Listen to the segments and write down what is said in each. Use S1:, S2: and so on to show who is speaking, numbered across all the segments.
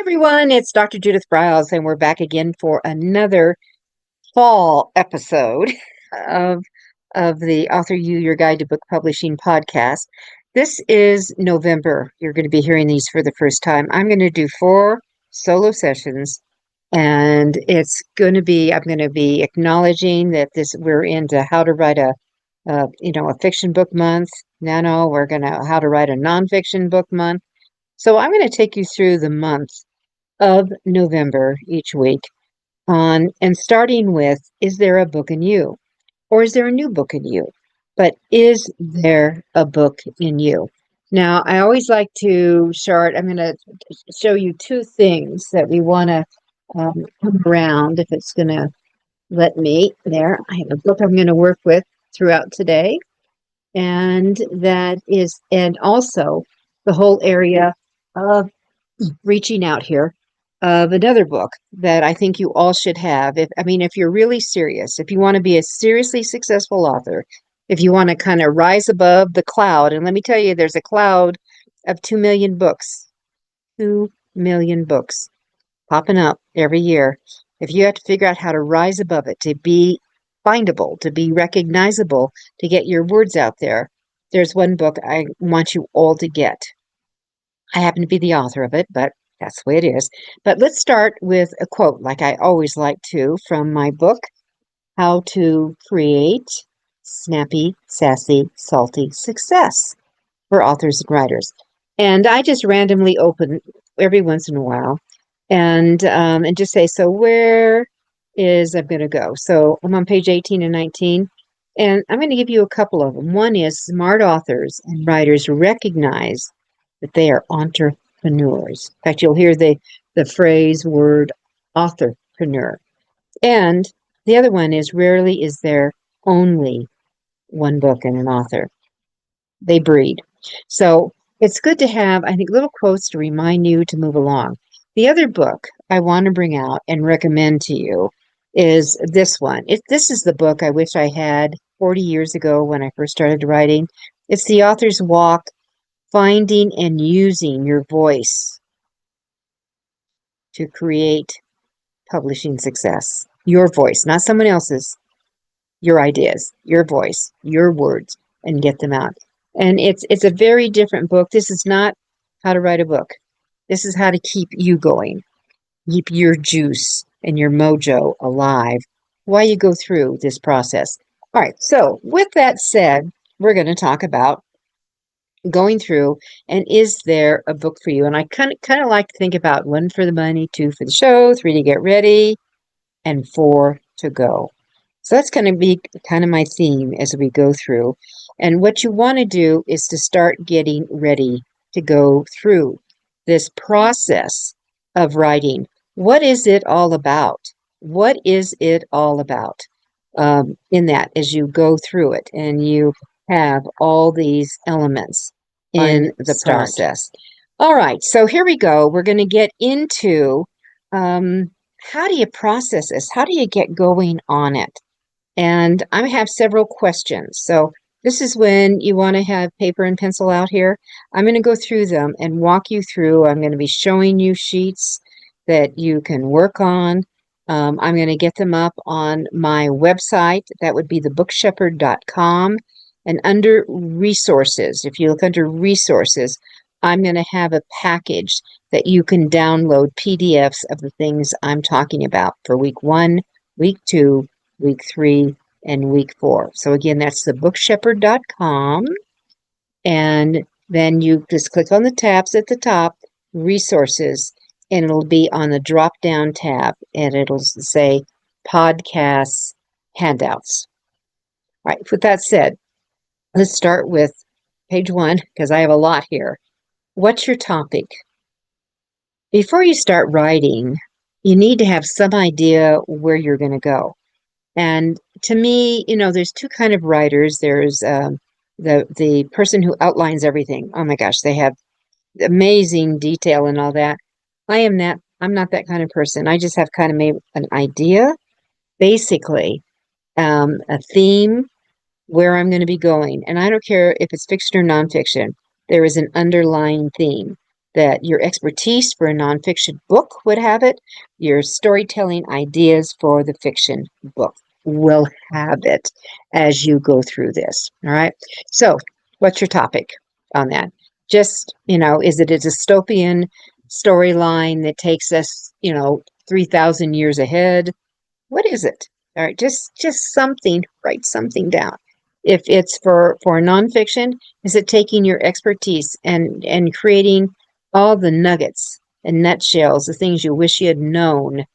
S1: Everyone, it's Dr. Judith Browse, and we're back again for another fall episode of the AuthorU-Your Guide to Book Publishing podcast. This is November. You're going to be hearing these for the first time. I'm going to do 4 solo sessions, and I'm going to be acknowledging that we're into how to write a fiction book month. Now we're going to how to write a nonfiction book month. So I'm going to take you through the month of November each week and starting with, is there a book in you? Or is there a new book in you? But is there a book in you? Now, I always like to I'm going to show you 2 things that we want to come around, if it's going to let me. There, I have a book I'm going to work with throughout today. And also the whole area of reaching out here of another book that I think you all should have. If you're really serious, if you want to be a seriously successful author, if you want to kind of rise above the cloud, and let me tell you, there's a cloud of 2 million books, 2 million books popping up every year. If you have to figure out how to rise above it, to be findable, to be recognizable, to get your words out there, there's one book I want you all to get. I happen to be the author of it, but that's the way it is. But let's start with a quote, like I always like to, from my book, How to Create Snappy, Sassy, Salty Success for Authors and Writers. And I just randomly open every once in a while and just say, so where is I'm going to go? So I'm on page 18 and 19, and I'm going to give you a couple of them. One is smart authors and writers recognize that they are entrepreneurs. In fact, you'll hear the word authorpreneur. And the other one is, rarely is there only one book in an author. They breed. So it's good to have, I think, little quotes to remind you to move along. The other book I want to bring out and recommend to you is this one. This is the book I wish I had 40 years ago when I first started writing. It's The Author's Walk, Finding and Using Your Voice to Create Publishing Success. Your voice, not someone else's. Your ideas, your voice, your words, and get them out. And it's a very different book. This is not how to write a book. This is how to keep you going, keep your juice and your mojo alive while you go through this process. All right, so with that said, we're going to talk about going through, and is there a book for you? And I kind of like to think about 1 for the money, 2 for the show, 3 to get ready, and 4 to go. So that's going to be kind of my theme as we go through. And what you want to do is to start getting ready to go through this process of writing. What is it all about? What is it all about in that as you go through it and you have all these elements in the process? All right, so here we go. We're going to get into how do you process this? How do you get going on it? And I have several questions. So this is when you want to have paper and pencil out here. I'm going to go through them and walk you through. I'm going to be showing you sheets that you can work on. I'm going to get them up on my website. That would be thebookshepherd.com. And under resources, if you look under resources, I'm going to have a package that you can download PDFs of the things I'm talking about for week 1, week 2, week 3, and week 4. So again, that's thebookshepherd.com. And then you just click on the tabs at the top, resources, and it'll be on the drop-down tab, and it'll say podcasts, handouts. All right, with that said, let's start with page 1, because I have a lot here. What's your topic? Before you start writing, you need to have some idea where you're going to go. And to me, there's 2 kind of writers. There's the person who outlines everything. Oh my gosh, they have amazing detail and all that. I'm not that kind of person. I just have kind of made an idea, basically, a theme, where I'm going to be going. And I don't care if it's fiction or nonfiction. There is an underlying theme. that your expertise for a nonfiction book would have it. Your storytelling ideas for the fiction book will have it as you go through this. All right. So, what's your topic on that? Just, is it a dystopian storyline that takes us, 3,000 years ahead? What is it? All right, just something, write something down. If it's for nonfiction, is it taking your expertise and creating all the nuggets and nutshells, the things you wish you had known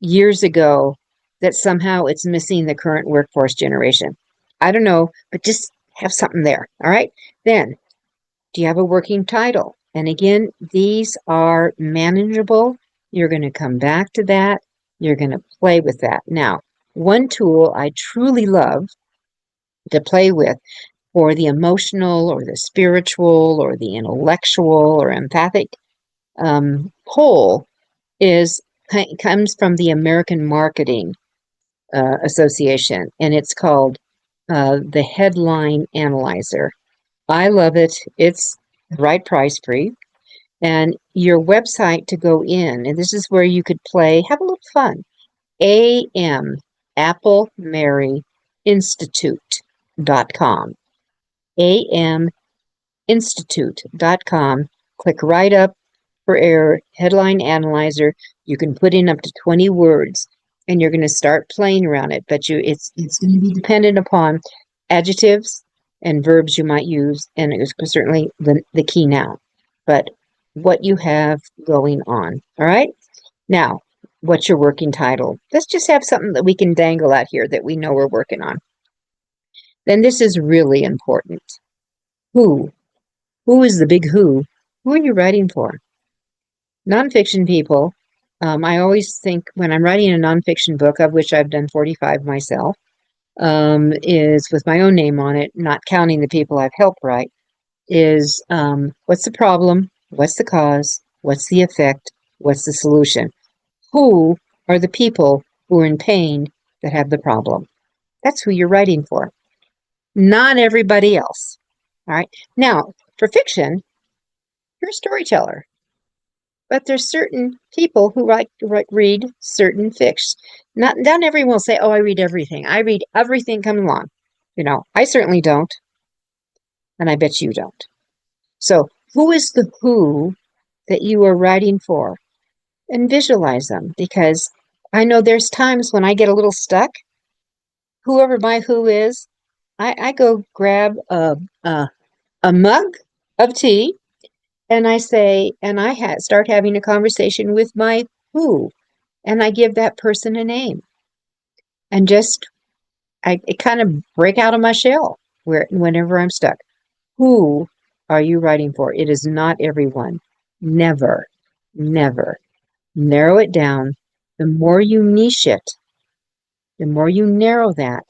S1: years ago that somehow it's missing the current workforce generation? I don't know, but just have something there. All right. Then, do you have a working title? And again, these are manageable. You're going to come back to that. You're going to play with that. Now, one tool I truly love to play with for the emotional or the spiritual or the intellectual or empathic whole comes from the American Marketing Association, and it's called the Headline Analyzer. I love it. It's right price free. And your website to go in, and this is where you could play, have a little fun. AM, Apple Mary Institute.com. aminstitute.com. Click right up for your headline analyzer. You can put in up to 20 words, and you're going to start playing around it. But it's going to be dependent upon adjectives and verbs you might use, and it was certainly the key noun. But what you have going on. All right? Now, what's your working title? Let's just have something that we can dangle out here that we know we're working on. Then this is really important. Who? Who is the big who? Who are you writing for? Nonfiction people, I always think when I'm writing a nonfiction book, of which I've done 45 myself, is with my own name on it, not counting the people I've helped write, is what's the problem? What's the cause? What's the effect? What's the solution? Who are the people who are in pain that have the problem? That's who you're writing for. Not everybody else. All right. Now, for fiction, you're a storyteller. But there's certain people who read certain fiction. Not everyone will say, "Oh, I read everything. I read everything coming along." I certainly don't, and I bet you don't. So, who is the who that you are writing for? And visualize them, because I know there's times when I get a little stuck. Whoever my who is, I go grab a mug of tea, and I say, and I start having a conversation with my who, and I give that person a name, and just I kind of break out of my shell whenever I'm stuck. Who are you writing for? It is not everyone. Never, never. Narrow it down. The more you niche it, the more you narrow that,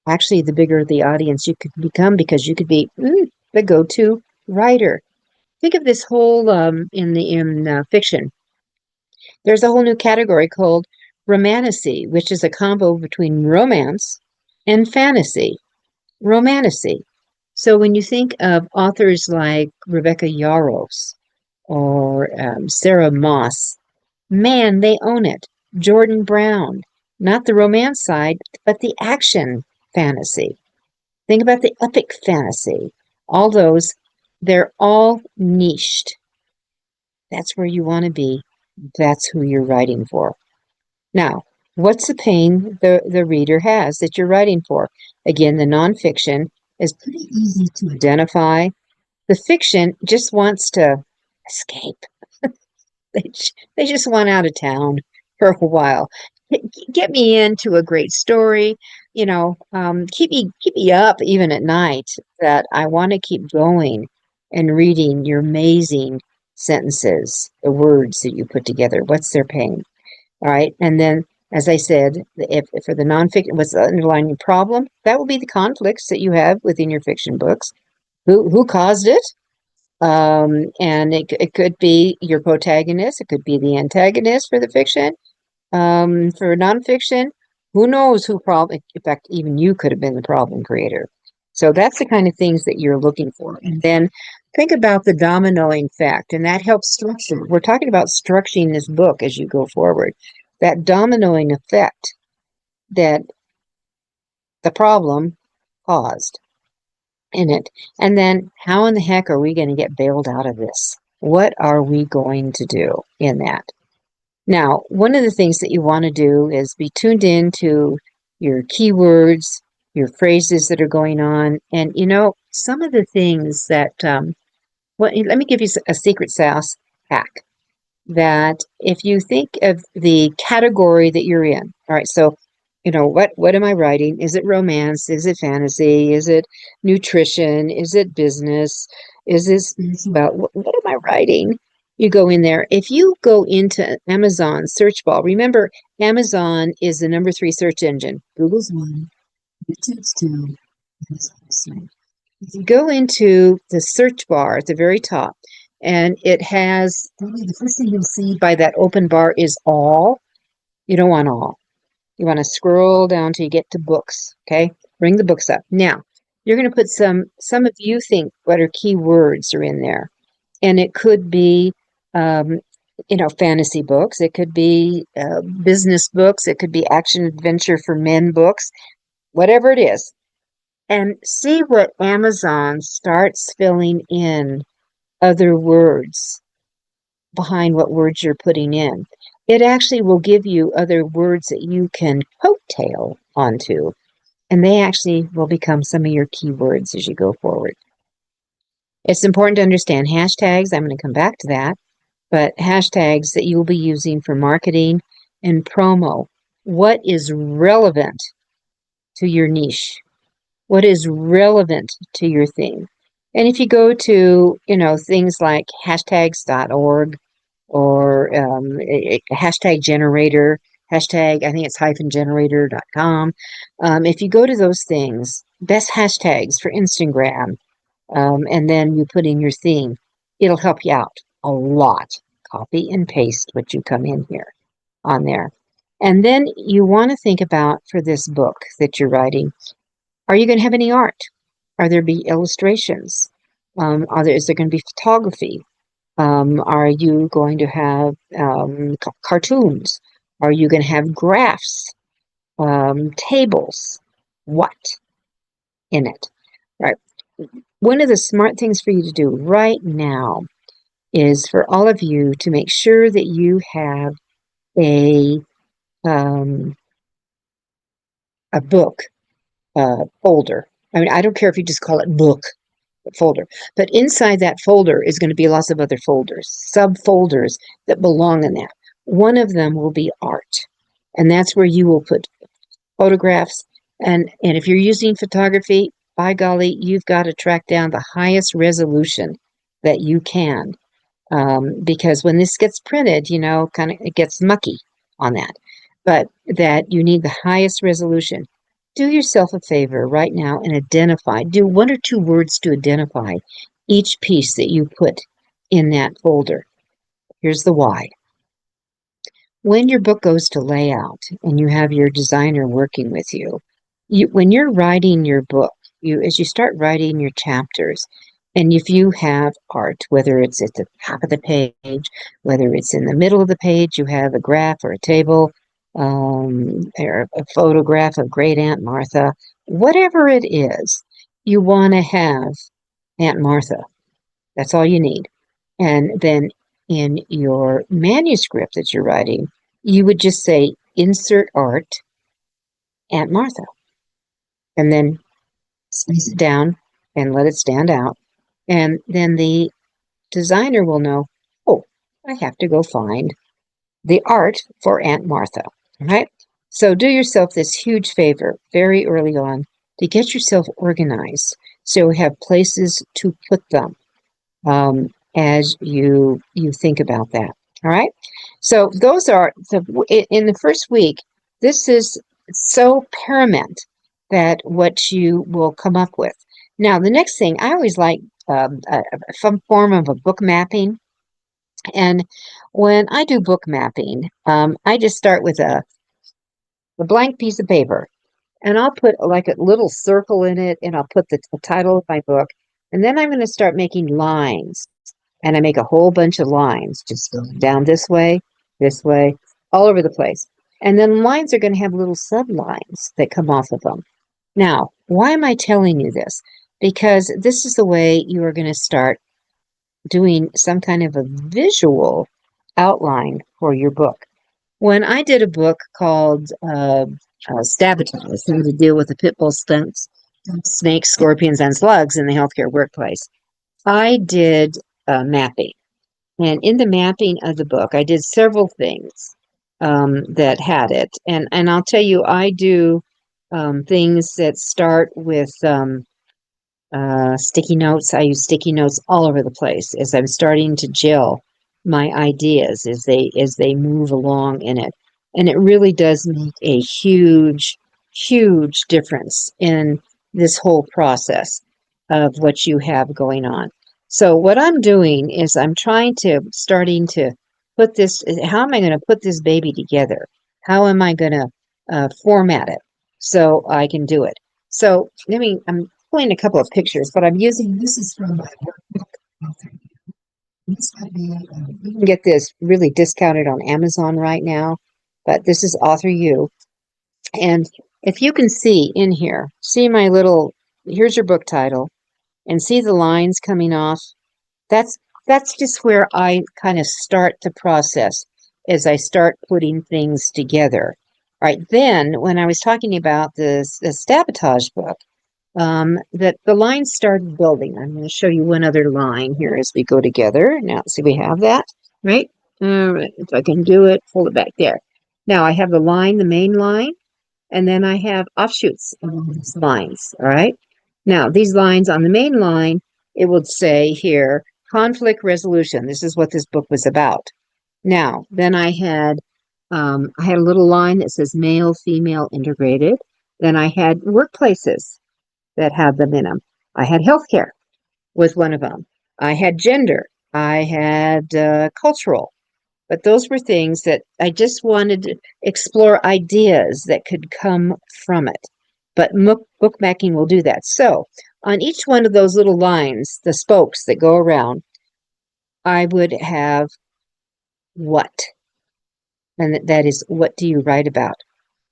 S1: actually, the bigger the audience you could become, because you could be the go-to writer. Think of this whole in fiction. There's a whole new category called romantasy, which is a combo between romance and fantasy. Romantasy. So when you think of authors like Rebecca Yarros or Sarah Moss, man, they own it. Jordan Brown, not the romance side, but the action fantasy. Think about the epic fantasy. All those, they're all niched. That's where you want to be. That's who you're writing for. Now, what's the pain the reader has that you're writing for? Again, the nonfiction is pretty easy to identify. The fiction just wants to escape. They just want out of town for a while. Get me into a great story, keep me up even at night, that I want to keep going and reading your amazing sentences, the words that you put together. What's their pain? All right. And then, as I said, if for the nonfiction, what's the underlying problem? That will be the conflicts that you have within your fiction books. Who caused it? And it could be your protagonist. It could be the antagonist for the fiction. For nonfiction, who knows who problem? In fact, even you could have been the problem creator. So that's the kind of things that you're looking for. And then Think about the dominoing effect, and that helps structure. We're talking about structuring this book as you go forward. That dominoing effect that the problem caused in it. And then how in the heck are we going to get bailed out of this? What are we going to do in that? Now, one of the things that you want to do is be tuned in to your keywords, your phrases that are going on. And, some of the things that, let me give you a secret sauce hack that if you think of the category that you're in, all right, so, what am I writing? Is it romance? Is it fantasy? Is it nutrition? Is it business? Is this about what am I writing? You go in there. If you go into Amazon search bar, remember Amazon is the number 3 search engine. Google's 1, YouTube's 2, Amazon's 3. If you go into the search bar at the very top, and it has, probably the first thing you'll see by that open bar is all. You don't want all. You want to scroll down till you get to books, okay? Bring the books up. Now, you're going to put some of you think what are keywords are in there. And it could be, fantasy books. It could be business books. It could be action adventure for men books, whatever it is. And see what Amazon starts filling in other words behind what words you're putting in. It actually will give you other words that you can coattail onto, and they actually will become some of your keywords as you go forward. It's important to understand hashtags. I'm going to come back to that, but hashtags that you will be using for marketing and promo. What is relevant to your niche? What is relevant to your thing? And if you go to, things like hashtags.org or a hashtag generator, hashtag, I think it's -generator.com. If you go to those things, best hashtags for Instagram, and then you put in your theme, it'll help you out a lot. Copy and paste what you come in here on there. And then you want to think about for this book that you're writing, are you going to have any art? Are there be illustrations? Is there going to be photography? Are you going to have cartoons? Are you going to have graphs, tables? What in it? Right. One of the smart things for you to do right now is for all of you to make sure that you have a book folder. I mean, I don't care if you just call it book folder, but inside that folder is going to be lots of other folders, subfolders that belong in that. One of them will be art, and that's where you will put photographs. And if you're using photography, by golly, you've got to track down the highest resolution that you can, because when this gets printed, it gets mucky on that. But that you need the highest resolution. Do yourself a favor right now and do 1 or 2 words to identify each piece that you put in that folder. Here's the why. When your book goes to layout and you have your designer working with you, when you're writing your book, as you start writing your chapters, and if you have art, whether it's at the top of the page, whether it's in the middle of the page, you have a graph or a table, or a photograph of great Aunt Martha, whatever it is, you want to have Aunt Martha. That's all you need. And then in your manuscript that you're writing, you would just say, insert art, Aunt Martha. And then space it down and let it stand out. And then the designer will know, oh, I have to go find the art for Aunt Martha. All right? So do yourself this huge favor very early on to get yourself organized so you have places to put them as you think about that. All right? So those are, in the first week, this is so paramount that what you will come up with. Now, the next thing, I always like some form of a book mapping. And when I do book mapping, I just start with a blank piece of paper, and I'll put like a little circle in it, and I'll put the title of my book, And then I'm going to start making lines. And I make a whole bunch of lines, just going down this way, all over the place. And then lines are going to have little sublines that come off of them. Now, why am I telling you this? Because this is the way you are going to start doing some kind of a visual outline for your book. When I did a book called Strategize, how to deal with the pit bull stunts, snakes, scorpions, and slugs in the healthcare workplace, I did mapping. And in the mapping of the book, I did several things that had it. And I'll tell you, I do things that start with sticky notes. I use sticky notes all over the place as I'm starting to gel my ideas as they move along in it. And it really does make a huge difference in this whole process of what you have going on. So what I'm doing is I'm starting to put this, how am I going to put this baby together? How am I going to format it so I can do it? So I'm pulling a couple of pictures, but I'm using, this is from my workbook. This might be, you can get this really discounted on Amazon right now, but this is AuthorU. And if you can see in here, see my little, here's your book title, and see the lines coming off. That's just where I kind of start the process as I start putting things together. All right, then when I was talking about the sabotage book, that the lines started building. I'm going to show you one other line here as we go together. Now, see, we have that, right? All right, if I can do it, hold it back there. Now, I have the line, the main line, and then I have offshoots of these lines, all right? Now, these lines on the main line, it would say here, conflict resolution. This is what this book was about. Now, then I had a little line that says male, female integrated. Then I had workplaces that had them in them. I had healthcare with one of them. I had gender. I had cultural. But those were things that I just wanted to explore ideas that could come from it. But bookmarking will do that. So on each one of those little lines, the spokes that go around, I would have what? And that is, what do you write about?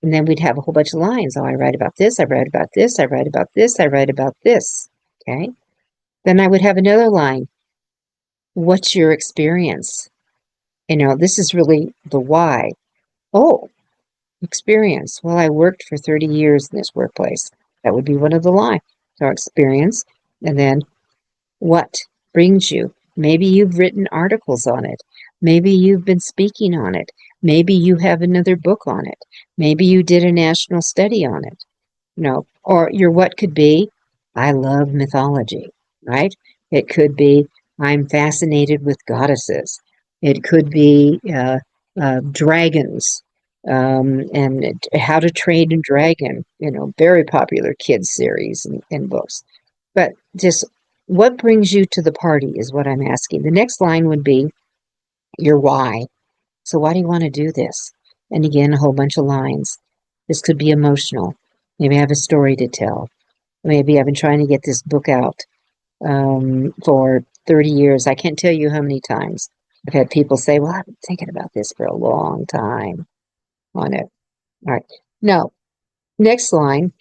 S1: And then we'd have a whole bunch of lines. Oh, I write about this, I write about this, I write about this, I write about this. Okay. Then I would have another line. What's your experience? This is really the why. Oh, experience. Well, I worked for 30 years in this workplace. That would be one of the lines. So experience. And then what brings you? Maybe you've written articles on it. Maybe you've been speaking on it. Maybe you have another book on it. Maybe you did a national study on it. Or your what could be, I love mythology, right? It could be, I'm fascinated with goddesses. It could be dragons, and how to train a dragon, very popular kids series and books. But just what brings you to the party is what I'm asking. The next line would be your why. So why do you want to do this? And again, a whole bunch of lines. This could be emotional. Maybe I have a story to tell. Maybe I've been trying to get this book out for 30 years. I can't tell you how many times I've had people say, well, I've been thinking about this for a long time on it. All right. Now, next line.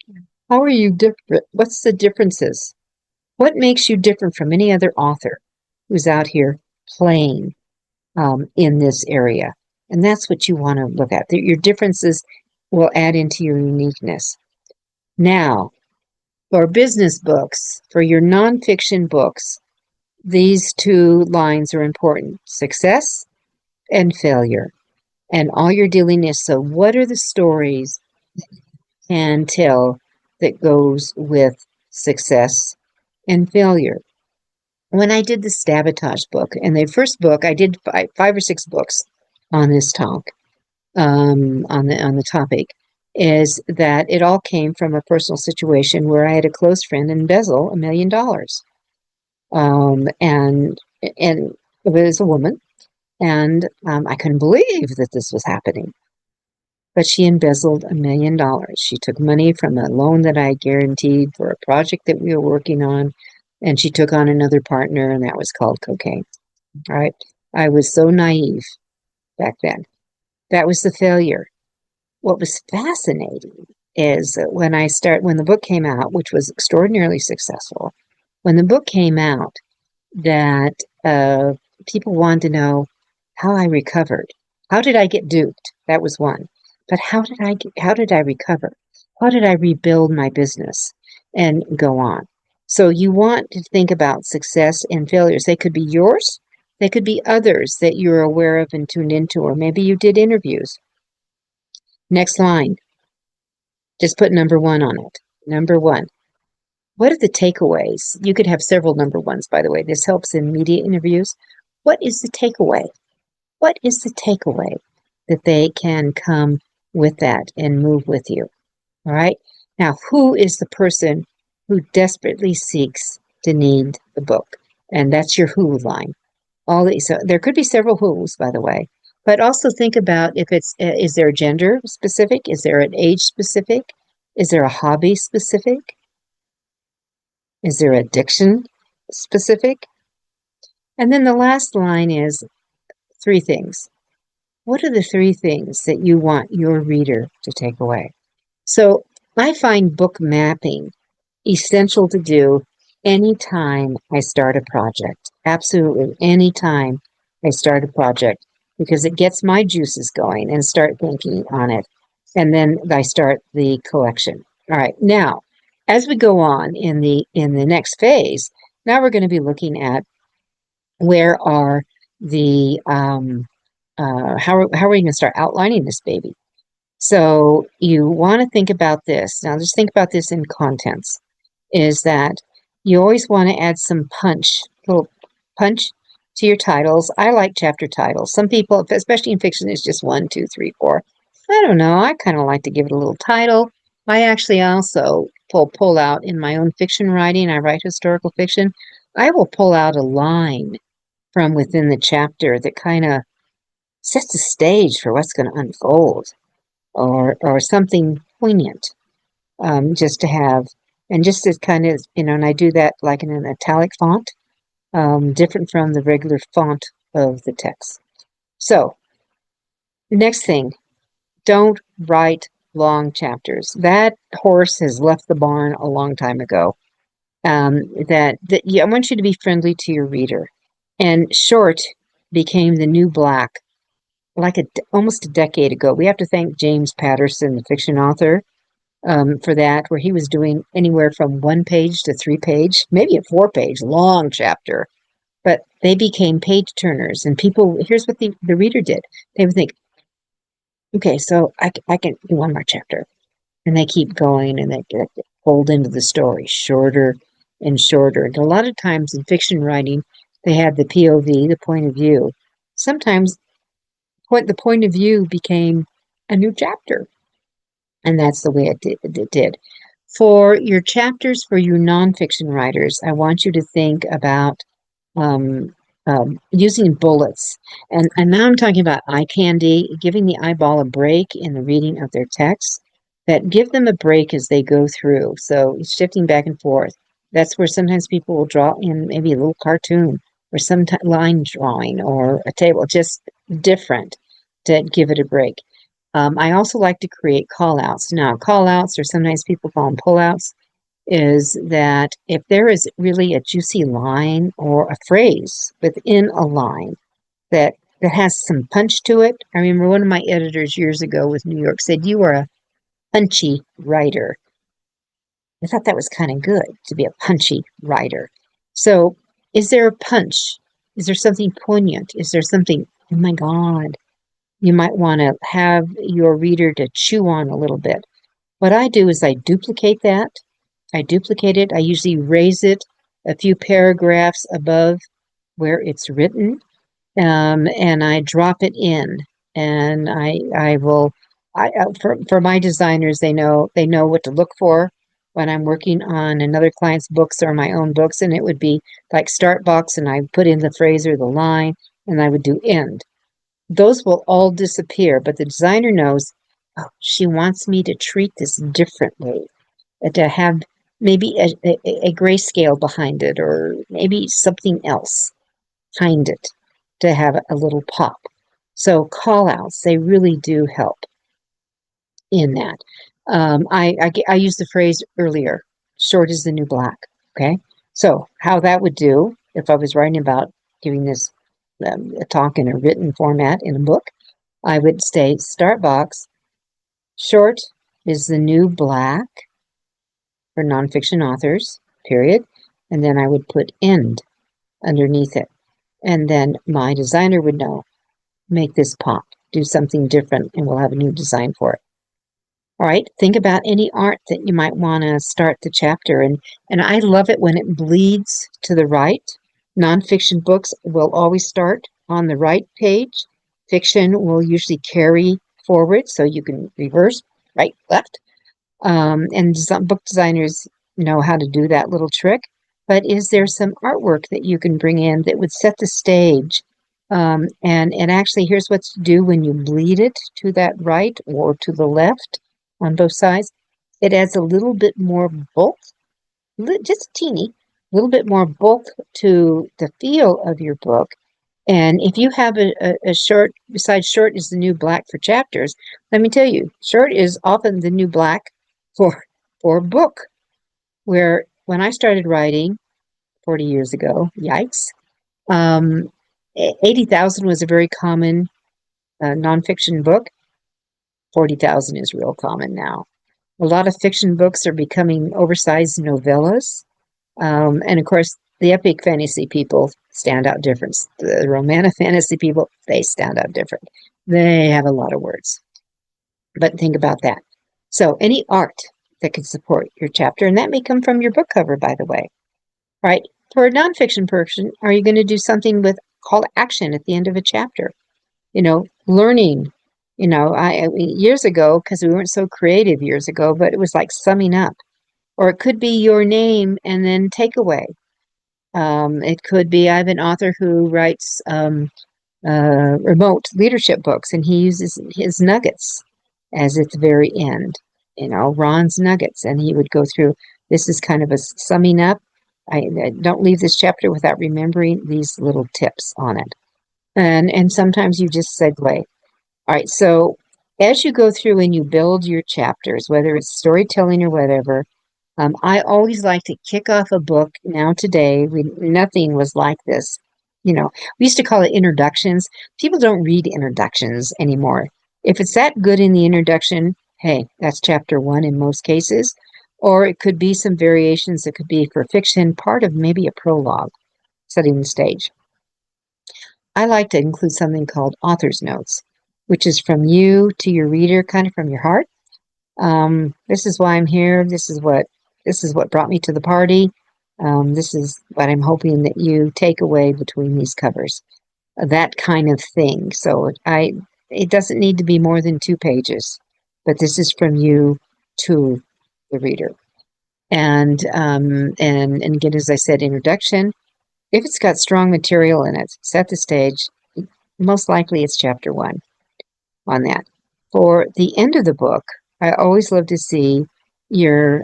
S1: How are you different? What's the differences? What makes you different from any other author who's out here playing in this area? And that's what you want to look at. Your differences will add into your uniqueness. Now, for business books, for your nonfiction books, these two lines are important: success and failure. And all you're dealing is, so what are the stories you can tell that goes with success and failure? When I did the sabotage book, and the first book, I did five or six books on this talk, on the topic, is that it all came from a personal situation where I had a close friend embezzle $1 million. And it was a woman, and I couldn't believe that this was happening. But she embezzled $1 million. She took money from a loan that I guaranteed for a project that we were working on. and she took on another partner, and that was called cocaine. All right. I was so naive back then. That was the failure. What was fascinating is that when the book came out, which was extraordinarily successful, when the book came out, that people wanted to know how I recovered. How did I get duped? That was one. But how did I recover? How did I rebuild my business and go on? So you want to think about success and failures. They could be yours. They could be others that you're aware of and tuned into, or maybe you did interviews. Next line. Just put number 1 on it. Number 1. What are the takeaways? You could have several number 1s, by the way. This helps in media interviews. What is the takeaway? What is the takeaway that they can come with that and move with you? All right. Now, who is the person who desperately seeks to need the book? And that's your who line. So there could be several who's, by the way, but also think about if is there a gender specific? Is there an age specific? Is there a hobby specific? Is there addiction specific? And then the last line is 3 things. What are the 3 things that you want your reader to take away? So I find book mapping essential to do anytime I start a project. Absolutely anytime I start a project, because it gets my juices going and start thinking on it. And then I start the collection. All right. Now, as we go on in the next phase, now we're going to be looking at where are the how are we going to start outlining this baby? So you want to think about this. Now, just think about this in contents. Is that you always want to add some little punch to your titles. I like chapter titles. Some people, especially in fiction, it's just 1, 2, 3, 4. I don't know. I kind of like to give it a little title. I actually also pull out in my own fiction writing. I write historical fiction. I will pull out a line from within the chapter that kind of sets the stage for what's going to unfold, or something poignant, just to have. And just as kind of, and I do that like in an italic font, different from the regular font of the text. So, next thing, don't write long chapters. That horse has left the barn a long time ago. I want you to be friendly to your reader. And short became the new black, like almost a decade ago. We have to thank James Patterson, the fiction author, for that, where he was doing anywhere from 1 page to 3 page, maybe a 4 page long chapter. But they became page turners, and here's what the reader did. They would think, okay, so I can do 1 more chapter. And they keep going, and they get pulled into the story, shorter and shorter. And a lot of times in fiction writing, they had the POV, the point of view. Sometimes the point of view became a new chapter. And that's the way it did. For your chapters, for you nonfiction writers, I want you to think about using bullets. And now I'm talking about eye candy, giving the eyeball a break in the reading of their text, that give them a break as they go through. So shifting back and forth. That's where sometimes people will draw in maybe a little cartoon or some line drawing or a table, just different to give it a break. I also like to create call-outs. Now, call-outs, or sometimes people call them pull-outs, is that if there is really a juicy line or a phrase within a line that has some punch to it. I remember one of my editors years ago with New York said, "You are a punchy writer." I thought that was kind of good, to be a punchy writer. So, is there a punch? Is there something poignant? Is there something, oh my God, you might want to have your reader to chew on a little bit? What I do is I duplicate that. I duplicate it. I usually raise it a few paragraphs above where it's written, and I drop it in. And for my designers, they know what to look for when I'm working on another client's books or my own books, and it would be like start box, and I put in the phrase or the line, and I would do end. Those will all disappear, but the designer knows, oh, she wants me to treat this differently, to have maybe a grayscale behind it, or maybe something else behind it to have a little pop. So call outs, they really do help in that. I used the phrase earlier, short is the new black. Okay. So how that would do if I was writing about giving this a talk in a written format in a book, I would say start box, short is the new black for nonfiction authors, period. And then I would put end underneath it. And then my designer would know, make this pop, do something different, and we'll have a new design for it. All right, think about any art that you might want to start the chapter. And I love it when it bleeds to the right. Nonfiction books will always start on the right page. Fiction will usually carry forward, so you can reverse, right, left. And some book designers know how to do that little trick. But is there some artwork that you can bring in that would set the stage? And actually, here's what to do when you bleed it to that right or to the left on both sides. It adds a little bit more bulk, just a teeny, little bit more bulk to the feel of your book. And if you have a short, besides short is the new black for chapters, let me tell you, short is often the new black for a book. Where when I started writing 40 years ago, yikes, 80,000 was a very common nonfiction book. 40,000 is real common now. A lot of fiction books are becoming oversized novellas. And of course, the epic fantasy people stand out different. The romantic fantasy people, they stand out different. They have a lot of words. But think about that. So any art that can support your chapter, and that may come from your book cover, by the way. Right? For a nonfiction person, are you going to do something with call to action at the end of a chapter? Learning. I years ago, because we weren't so creative years ago, but it was like summing up. Or it could be your name and then takeaway. It could be, I have an author who writes remote leadership books, and he uses his nuggets as at the very end. Ron's nuggets, and he would go through, this is kind of a summing up. I don't leave this chapter without remembering these little tips on it. And sometimes you just segue. All right, so as you go through and you build your chapters, whether it's storytelling or whatever, I always like to kick off a book. Now today, nothing was like this. We used to call it introductions. People don't read introductions anymore. If it's that good in the introduction, hey, that's chapter 1 in most cases. Or it could be some variations. It could be for fiction, part of maybe a prologue, setting the stage. I like to include something called author's notes, which is from you to your reader, kind of from your heart. This is why I'm here. This is what brought me to the party. This is what I'm hoping that you take away between these covers. That kind of thing. So it doesn't need to be more than 2 pages, but this is from you to the reader. And again, as I said, introduction. If it's got strong material in it, set the stage. Most likely it's chapter 1 on that. For the end of the book, I always love to see your,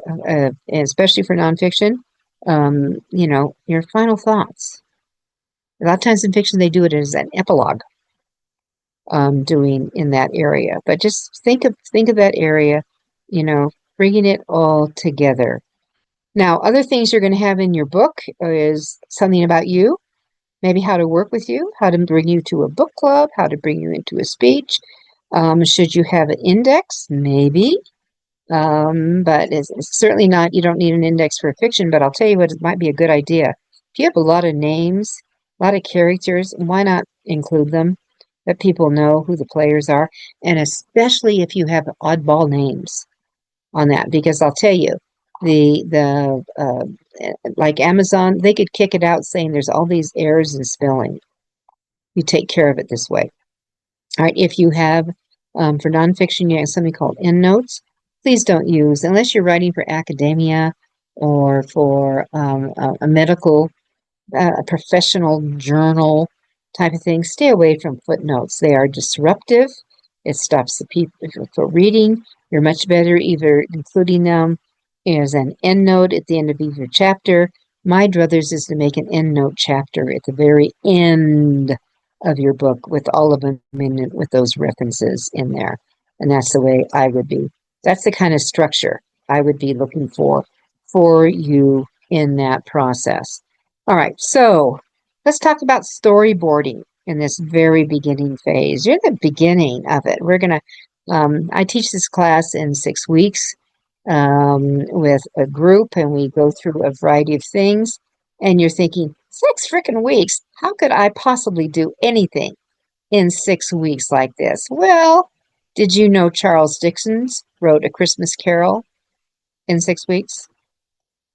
S1: especially for nonfiction, your final thoughts. A lot of times in fiction, they do it as an epilogue, doing in that area. But just think of that area, bringing it all together. Now, other things you're going to have in your book is something about you, maybe how to work with you, how to bring you to a book club, how to bring you into a speech. Should you have an index? Maybe. But it's certainly not, you don't need an index for fiction, but I'll tell you what, it might be a good idea. If you have a lot of names, a lot of characters, why not include them? Let people know who the players are, and especially if you have oddball names on that, because I'll tell you, like Amazon, they could kick it out saying there's all these errors in spelling. You take care of it this way. All right, if you have, for nonfiction, you have something called endnotes. Please don't use, unless you're writing for academia or for a medical, a professional journal type of thing, stay away from footnotes. They are disruptive. It stops the people for reading. You're much better either including them is an endnote at the end of either chapter. My druthers is to make an endnote chapter at the very end of your book with all of them in it, with those references in there. And that's the way I would be. That's the kind of structure I would be looking for you in that process. All right, so let's talk about storyboarding in this very beginning phase. You're the beginning of it. We're going to, I teach this class in 6 weeks with a group, and we go through a variety of things. And you're thinking, 6 freaking weeks? How could I possibly do anything in 6 weeks like this? Well, did you know Charles Dickens wrote A Christmas Carol in 6 weeks?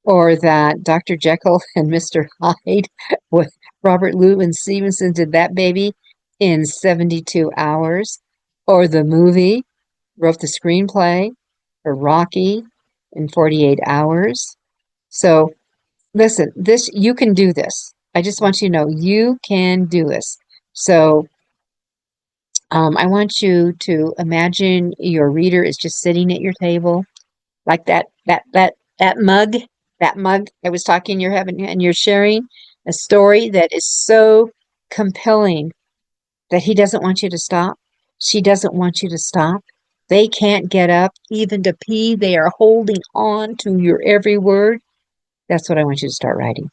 S1: Or that Dr. Jekyll and Mr. Hyde with Robert Louis Stevenson did that baby in 72 hours? Or the movie wrote the screenplay for Rocky in 48 hours? So listen, you can do this. I just want you to know you can do this. So I want you to imagine your reader is just sitting at your table, like that mug, I was talking. You're having, and you're sharing a story that is so compelling that he doesn't want you to stop. She doesn't want you to stop. They can't get up even to pee. They are holding on to your every word. That's what I want you to start writing.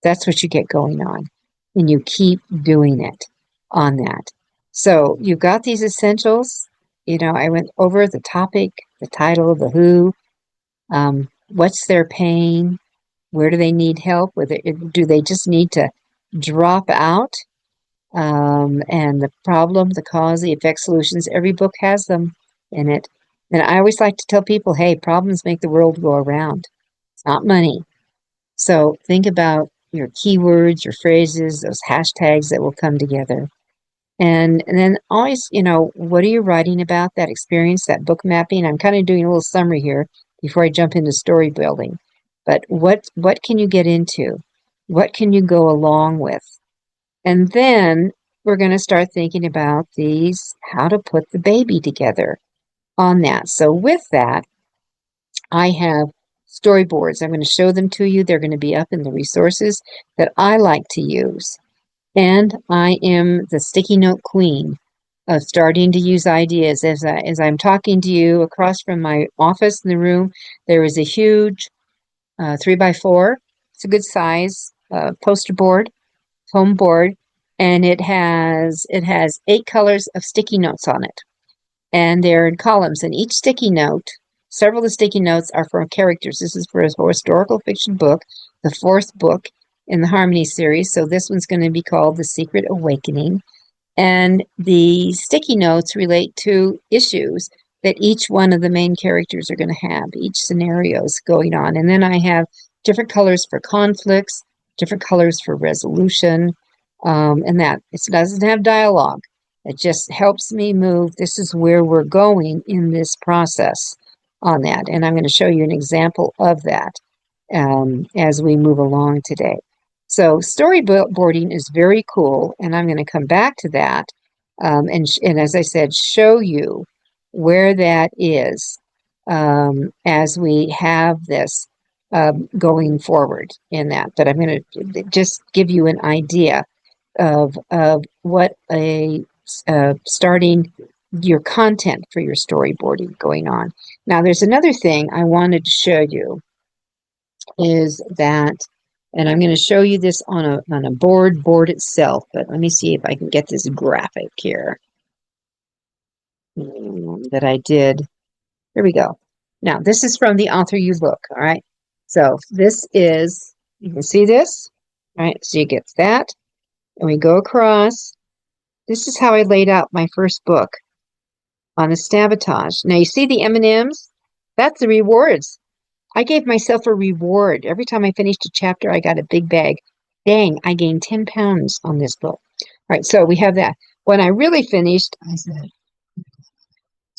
S1: That's what you get going on. And you keep doing it on that. So you've got these essentials. You know, I went over the topic, the title, the who, what's their pain, where do they need help with it? Do they just need to drop out? And the problem, the cause, the effect, solutions, every book has them in it. And I always like to tell people, hey, problems make the world go around. It's not money. So think about your keywords, your phrases, those hashtags that will come together. And then always, you know, what are you writing about, that experience, that book mapping? I'm kind of doing a little summary here before I jump into story building. But what can you get into? What can you go along with? And then we're going to start thinking about how to put the baby together on that. So with that, I have storyboards. I'm going to show them to you. They're going to be up in the resources that I like to use. And I am the sticky note queen of starting to use ideas. As I'm talking to you, across from my office in the room, there is a huge 3x4. It's a good size poster board, foam board, and it has 8 colors of sticky notes on it. And they're in columns. And each sticky note, several of the sticky notes are for characters. This is for a historical fiction book, the 4th book in the Harmony series. So this one's going to be called The Secret Awakening. And the sticky notes relate to issues that each one of the main characters are going to have, each scenario's going on. And then I have different colors for conflicts, different colors for resolution, and that. It doesn't have dialogue. It just helps me move. This is where we're going in this process on that. And I'm going to show you an example of that as we move along today. So storyboarding is very cool, and I'm going to come back to that and as I said, show you where that is as we have this going forward in that. But I'm going to just give you an idea of what starting your content for your storyboarding going on. Now, there's another thing I wanted to show you is that, and I'm going to show you this on a board itself, but let me see if I can get this graphic here that I did. Here we go. Now, this is from the AuthorU book, all right? So this is, you can see this, all right? So you get that, and we go across. This is how I laid out my first book on the sabotage. Now, you see the M&Ms? That's the rewards. I gave myself a reward. Every time I finished a chapter, I got a big bag. Dang, I gained 10 pounds on this book. All right, so we have that. When I really finished, I said,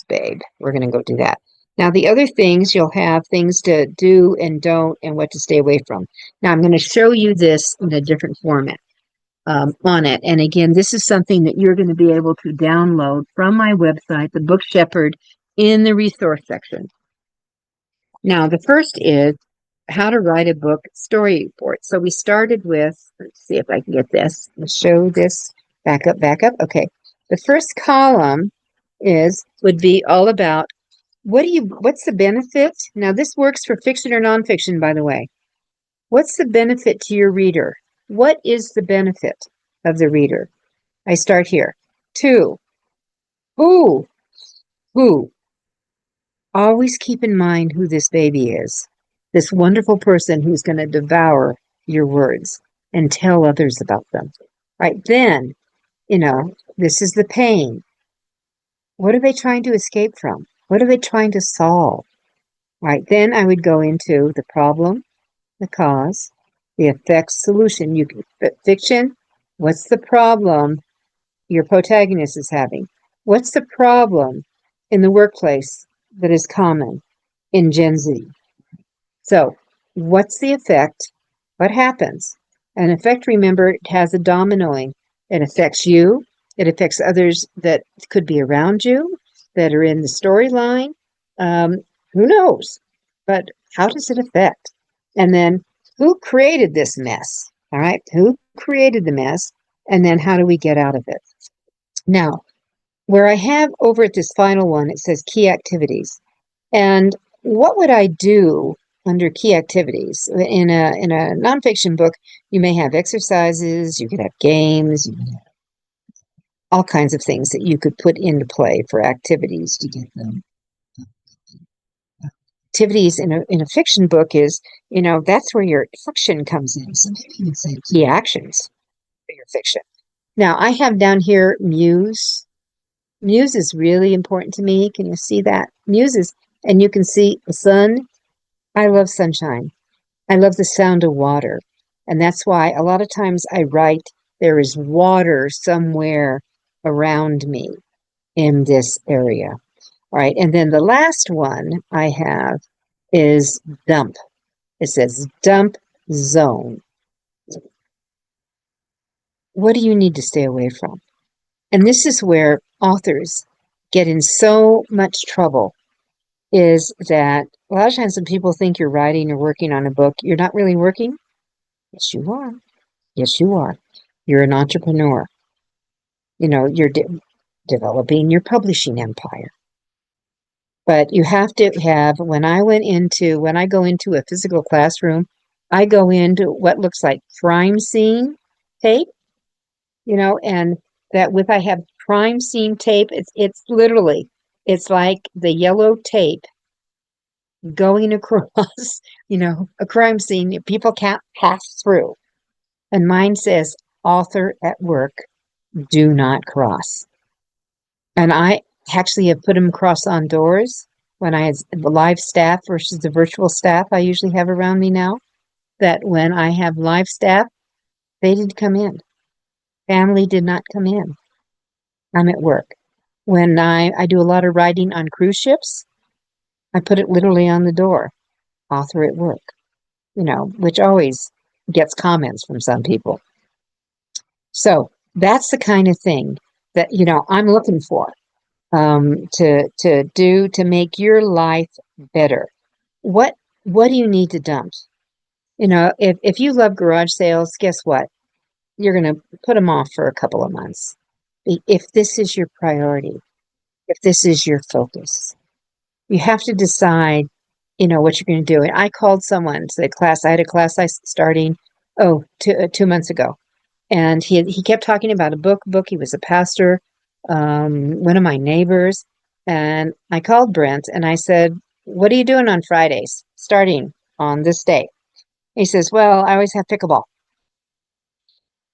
S1: babe, we're going to go do that. Now, the other things, you'll have things to do and don't and what to stay away from. Now, I'm going to show you this in a different format on it. And again, this is something that you're going to be able to download from my website, the Book Shepherd, in the resource section. Now, the first is how to write a book storyboard. So we started with, let's see if I can get this. Let's show this. Back up, back up. Okay. The first column would be all about what's the benefit? Now, this works for fiction or nonfiction, by the way. What's the benefit to your reader? What is the benefit of the reader? I start here. 2, who? Always keep in mind who this baby is. This wonderful person who's going to devour your words and tell others about them. Right then, this is the pain. What are they trying to escape from? What are they trying to solve? Right then, I would go into the problem, the cause, the effect, solution. You can fiction. What's the problem your protagonist is having? What's the problem in the workplace that is common in Gen Z? So, what's the effect? What happens? An effect, remember, it has a dominoing. It affects you. It affects others that could be around you, that are in the storyline. Who knows? But how does it affect? And then, who created this mess? All right, who created the mess? And then, how do we get out of it? Now, where I have over at this final one, it says key activities. And what would I do under key activities? In a nonfiction book, you may have exercises, you could have games, you could have all kinds of things that you could put into play for activities to get them. Activities in a fiction book is, that's where your action comes in. So maybe you would say key actions for your fiction. Now, I have down here muse. Muse is really important to me. Can you see that? Muse is, and you can see the sun. I love sunshine. I love the sound of water. And that's why a lot of times I write, there is water somewhere around me in this area. All right. And then the last one I have is dump. It says dump zone. What do you need to stay away from? And this is where authors get in so much trouble, is that a lot of times when people think you're writing or working on a book, you're not really working. Yes, you are. Yes, you are. You're an entrepreneur. You're developing your publishing empire. But you have to have, when I go into a physical classroom, I go into what looks like crime scene tape, and that I have crime scene tape, it's literally, it's like the yellow tape going across, a crime scene people can't pass through. And mine says, author at work, do not cross. And I actually have put them across on doors when I had the live staff versus the virtual staff I usually have around me now, that when I have live staff, they didn't come in. Family did not come in. I'm at work. When I do a lot of writing on cruise ships, I put it literally on the door, author at work, which always gets comments from some people. So that's the kind of thing that, I'm looking for to do to make your life better. What do you need to dump? If you love garage sales, guess what? You're going to put them off for a couple of months. If this is your priority, if this is your focus, you have to decide, what you're going to do. And I called someone to the class. I had a class starting 2 months ago. And he kept talking about a book. He was a pastor, one of my neighbors. And I called Brent and I said, what are you doing on Fridays, starting on this day? He says, well, I always have pickleball.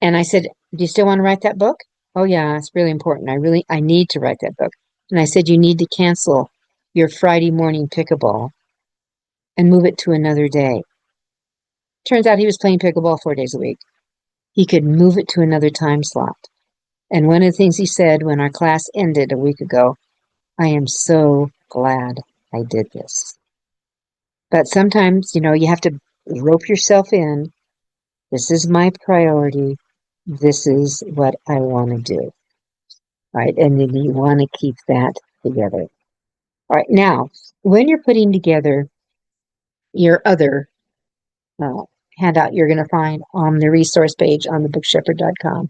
S1: And I said, do you still want to write that book? Oh, yeah, it's really important. I need to write that book. And I said, you need to cancel your Friday morning pickleball and move it to another day. Turns out he was playing pickleball 4 days a week. He could move it to another time slot. And one of the things he said when our class ended a week ago, I am so glad I did this. But sometimes, you have to rope yourself in. This is my priority. This is what I want to do. Right? And then you want to keep that together. All right. Now, when you're putting together your other handout you're going to find on the resource page on thebookshepherd.com,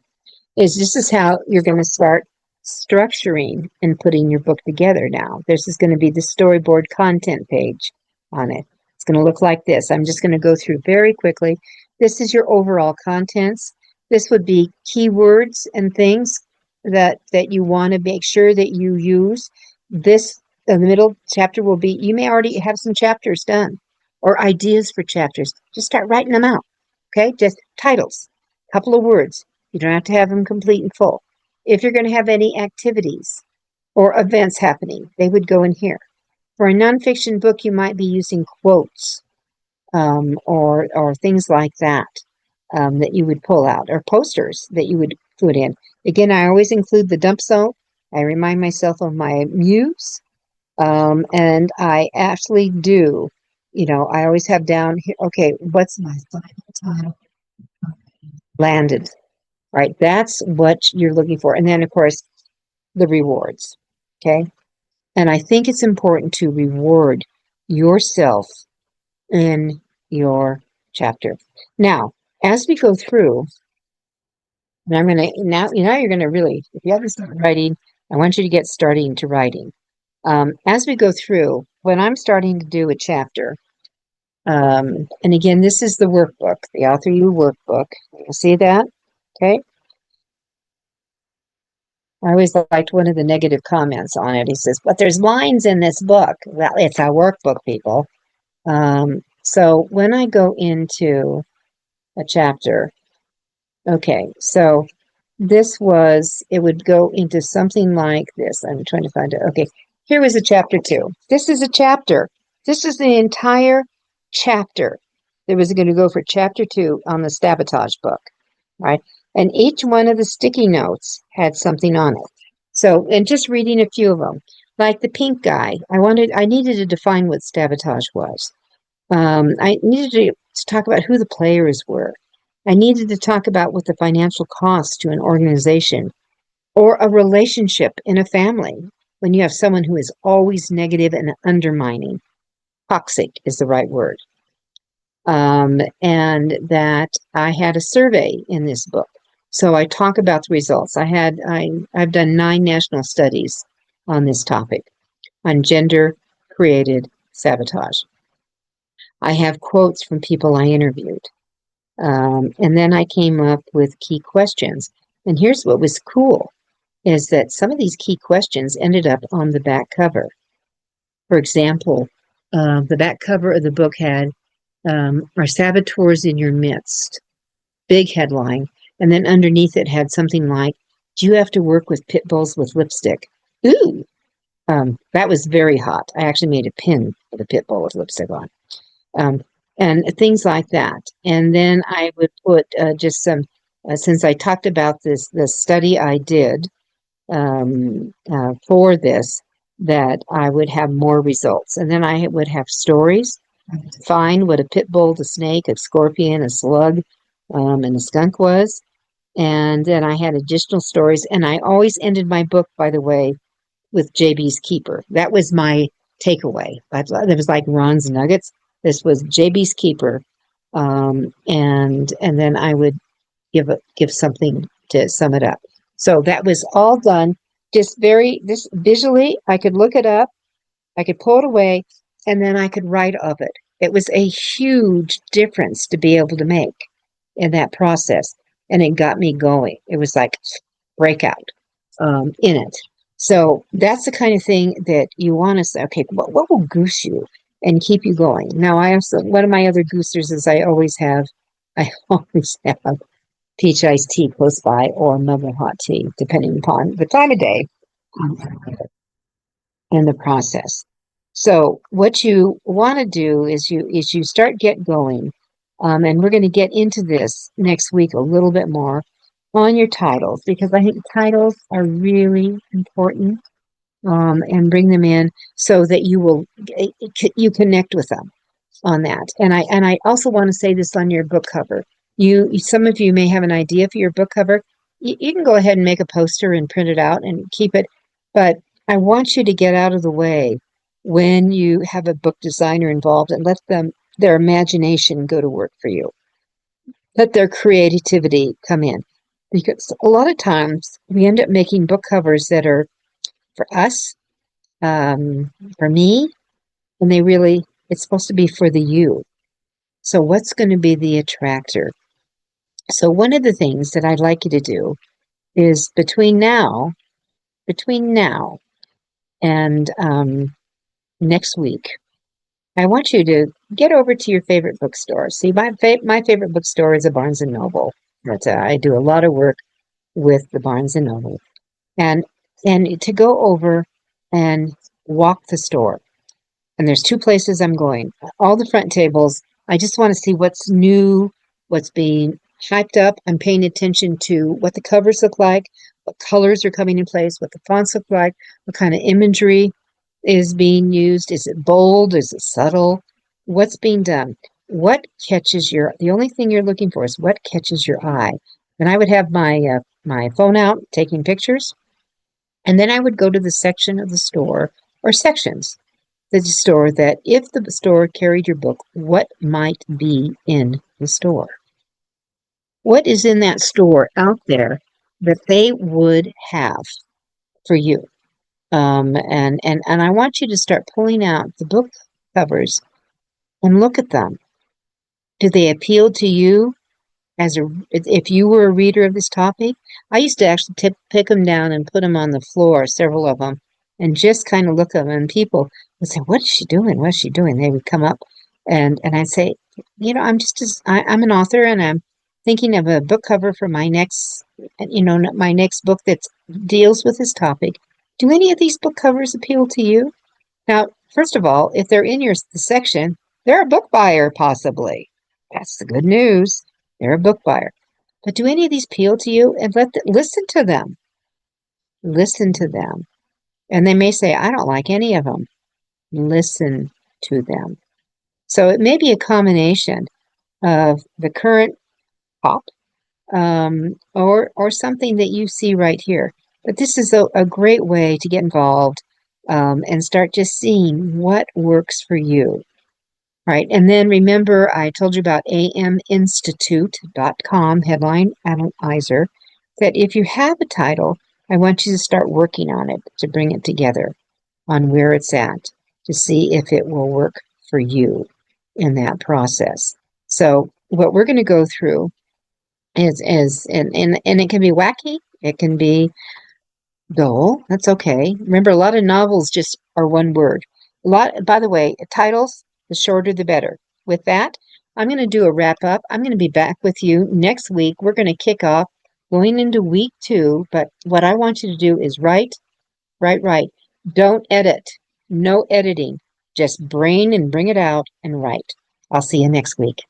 S1: is this is how you're going to start structuring and putting your book together now. This is going to be the storyboard content page on it. It's going to look like this. I'm just going to go through very quickly. This is your overall contents. This would be keywords and things that you want to make sure that you use. This, the middle chapter will be, you may already have some chapters done or ideas for chapters. Just start writing them out. Okay, just titles, a couple of words. You don't have to have them complete and full. If you're going to have any activities or events happening, they would go in here. For a nonfiction book, you might be using quotes or things like that that you would pull out, or posters that you would put in. Again, I always include the dump zone. I remind myself of my muse, and I actually do. I always have down here, okay, what's my final title? Landed, right? That's what you're looking for. And then, of course, the rewards, okay? And I think it's important to reward yourself in your chapter. Now, as we go through, and I'm going to, now you're going to really, if you haven't started writing, I want you to get starting to writing. As we go through, when I'm starting to do a chapter, and again, this is the workbook, the AuthorU workbook. You see that? Okay. I always liked one of the negative comments on it. He says, but there's lines in this book. Well, it's a workbook, people. So when I go into a chapter, okay, so it would go into something like this. I'm trying to find it. Okay, here was a chapter 2. This is a chapter. This is the entire chapter. There was going to go for chapter 2 on the sabotage book, right? And each one of the sticky notes had something on it. So, and just reading a few of them, like the pink guy, I needed to define what sabotage was. I needed to talk about who the players were. I needed to talk about what the financial cost to an organization or a relationship in a family when you have someone who is always negative and undermining. Toxic is the right word. And that I had a survey in this book. So I talk about the results. I've done 9 national studies on this topic, on gender-created sabotage. I have quotes from people I interviewed. And then I came up with key questions. And here's what was cool, is that some of these key questions ended up on the back cover. For example, the back cover of the book had, are saboteurs in your midst? Big headline. And then underneath it had something like, do you have to work with pit bulls with lipstick? Ooh, that was very hot. I actually made a pin with a pit bull with lipstick on. And things like that. And then I would put just some, since I talked about the study I did for this, that I would have more results. And then I would have stories, find what a pit bull, a snake, a scorpion, a slug, and a skunk was. And then I had additional stories. And I always ended my book, by the way, with JB's Keeper. That was my takeaway. It was like Ron's Nuggets. This was JB's Keeper. And then I would give something to sum it up. So that was all done just visually. I could look it up, I could pull it away, and then I could write of it. It was a huge difference to be able to make in that process. And it got me going. It was like breakout in it. So that's the kind of thing that you want to say, okay, what will goose you and keep you going? Now, one of my other goosters is I always have peach iced tea close by or mother hot tea, depending upon the time of day and the process. So what you want to do is you start get going, and we're going to get into this next week a little bit more on your titles, because I think titles are really important, and bring them in so that you connect with them on that. And I also want to say this on your book cover. Some of you may have an idea for your book cover. You can go ahead and make a poster and print it out and keep it, but I want you to get out of the way when you have a book designer involved and let them their imagination go to work for you. Let their creativity come in. Because a lot of times we end up making book covers that are for us, for me, and it's supposed to be for the you. So what's going to be the attractor? So one of the things that I'd like you to do is between now and next week, I want you to get over to your favorite bookstore. See, my favorite bookstore is a Barnes & Noble. I do a lot of work with the Barnes & Noble. And to go over and walk the store. And there's two places I'm going. All the front tables, I just want to see what's new, what's being hyped up. I'm paying attention to what the covers look like, what colors are coming in place, what the fonts look like, what kind of imagery is being used. Is it bold? Is it subtle? What's being done? The only thing you're looking for is what catches your eye. And I would have my phone out taking pictures. And then I would go to the section of the store or sections the store that if the store carried your book, what might be in the store? What is in that store out there that they would have for you? And I want you to start pulling out the book covers and look at them. Do they appeal to you if you were a reader of this topic? I used to actually pick them down and put them on the floor, several of them, and just kind of look at them. And people would say, "What is she doing? What is she doing?" They would come up, and I'd say, I'm an author, and I'm thinking of a book cover for my next book that deals with this topic. Do any of these book covers appeal to you? Now, first of all, if they're in the section, they're a book buyer, possibly. That's the good news. They're a book buyer. But do any of these appeal to you? And listen to them. Listen to them. And they may say, I don't like any of them. Listen to them. So it may be a combination of the current pop or something that you see right here. But this is a great way to get involved and start just seeing what works for you. Right. And then remember, I told you about aminstitute.com, headline analyzer, that if you have a title, I want you to start working on it to bring it together on where it's at to see if it will work for you in that process. So what we're going to go through and it can be wacky. It can be dull. That's okay. Remember, a lot of novels just are one word. By the way, titles, the shorter the better. With that, I'm going to do a wrap up. I'm going to be back with you next week. We're going to kick off going into week 2. But what I want you to do is write. Don't edit. No editing. Just brain and bring it out and write. I'll see you next week.